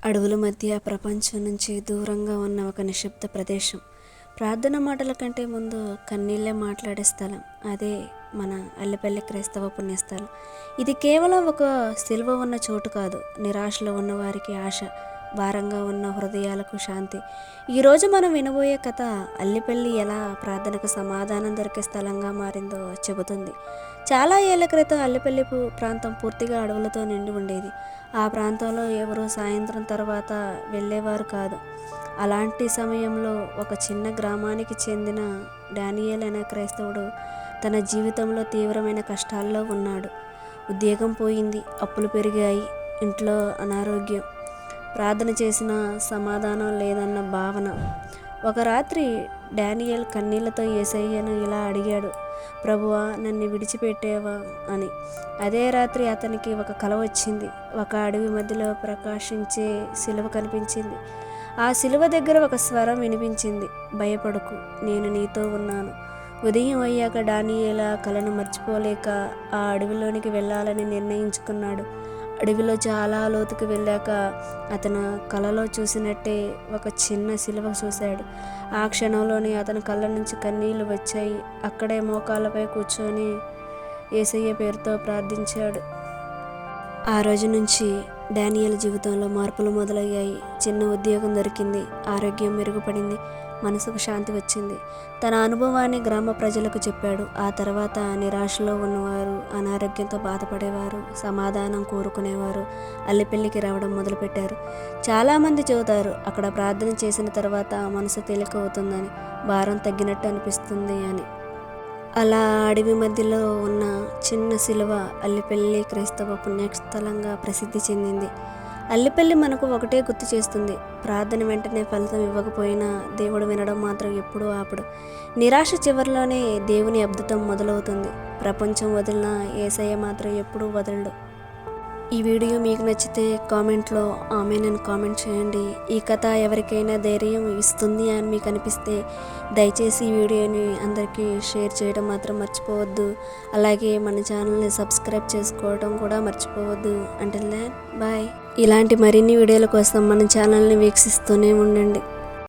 అడవుల మధ్య ప్రపంచం నుంచి దూరంగా ఉన్న ఒక నిశ్శబ్ద ప్రదేశం. ప్రార్థన మాటల కంటే ముందు కన్నీళ్ళే మాట్లాడే స్థలం. అదే మన అల్లిపల్లి క్రైస్తవ పుణ్యస్థలం. ఇది కేవలం ఒక సిలువ ఉన్న చోటు కాదు, నిరాశలో ఉన్నవారికి ఆశ, భారంగా ఉన్న హృదయాలకు శాంతి. ఈరోజు మనం వినబోయే కథ అల్లిపల్లి ఎలా ప్రార్థనకు సమాధానం దొరికే స్థలంగా మారిందో చెబుతుంది. చాలా ఏళ్ల క్రితం అల్లిపల్లి ప్రాంతం పూర్తిగా అడవులతో నిండి ఉండేది. ఆ ప్రాంతంలో ఎవరూ సాయంత్రం తర్వాత వెళ్ళేవారు కాదు. అలాంటి సమయంలో ఒక చిన్న గ్రామానికి చెందిన డానియేల్ అనే క్రైస్తవుడు తన జీవితంలో తీవ్రమైన కష్టాల్లో ఉన్నాడు. ఉద్యోగం పోయింది, అప్పులు పెరిగాయి, ఇంట్లో అనారోగ్యం, ప్రార్థన చేసిన సమాధానం లేదన్న భావన. ఒక రాత్రి డానియేల్ కన్నీళ్లతో యేసయ్యను ఇలా అడిగాడు, ప్రభువా, నన్ను విడిచిపెట్టేవా అని. అదే రాత్రి అతనికి ఒక కల వచ్చింది. ఒక అడవి మధ్యలో ప్రకాశించే సిలువ కనిపించింది. ఆ సిలువ దగ్గర ఒక స్వరం వినిపించింది, భయపడకు, నేను నీతో ఉన్నాను. ఉదయం అయ్యాక డానియేల్ ఆ కలను మర్చిపోలేక ఆ అడవిలోనికి వెళ్ళాలని నిర్ణయించుకున్నాడు. అడవిలో చాలా లోతుకు వెళ్ళాక అతను కలలో చూసినట్టే ఒక చిన్న సిలువ చూశాడు. ఆ క్షణంలోనే అతని కళ్ళ నుంచి కన్నీళ్లు వచ్చాయి. అక్కడే మోకాళ్ళపై కూర్చొని యేసయ్య పేరుతో ప్రార్థించాడు. ఆ రోజు నుంచి డానియేల్ జీవితంలో మార్పులు మొదలయ్యాయి. చిన్న ఉద్యోగం దొరికింది, ఆరోగ్యం మెరుగుపడింది, మనసుకు శాంతి వచ్చింది. తన అనుభవాన్ని గ్రామ ప్రజలకు చెప్పాడు. ఆ తర్వాత నిరాశలో ఉన్నవారు, అనారోగ్యంతో బాధపడేవారు, సమాధానం కోరుకునేవారు అల్లిపల్లికి రావడం మొదలుపెట్టారు. చాలామంది చెబుతారు, అక్కడ ప్రార్థన చేసిన తర్వాత మనసు తేలిక అవుతుందని, భారం తగ్గినట్టు అనిపిస్తుంది అని. అలా అడవి మధ్యలో ఉన్న చిన్న సిలువ అల్లిపల్లి క్రైస్తవ పుణ్యస్థలంగా ప్రసిద్ధి చెందింది. అల్లిపల్లి మనకు ఒకటే గుర్తు చేస్తుంది, ప్రార్థన వెంటనే ఫలితం ఇవ్వకపోయినా దేవుడు వినడం మాత్రం ఎప్పుడూ ఆపడు. నిరాశ చివరిలోనే దేవుని అద్భుతం మొదలవుతుంది. ప్రపంచం వదిలినా యేసయ్య మాత్రం ఎప్పుడూ వదలడు. ఈ వీడియో మీకు నచ్చితే కామెంట్లో ఆమెన్ అని కామెంట్ చేయండి. ఈ కథ ఎవరికైనా ధైర్యం ఇస్తుంది అని మీకు అనిపిస్తే దయచేసి ఈ వీడియోని అందరికీ షేర్ చేయడం మాత్రం మర్చిపోవద్దు. అలాగే మన ఛానల్ని సబ్స్క్రైబ్ చేసుకోవడం కూడా మర్చిపోవద్దు. Until then bye. ఇలాంటి మరిన్ని వీడియోల కోసం మన ఛానల్ని వీక్షిస్తూనే ఉండండి.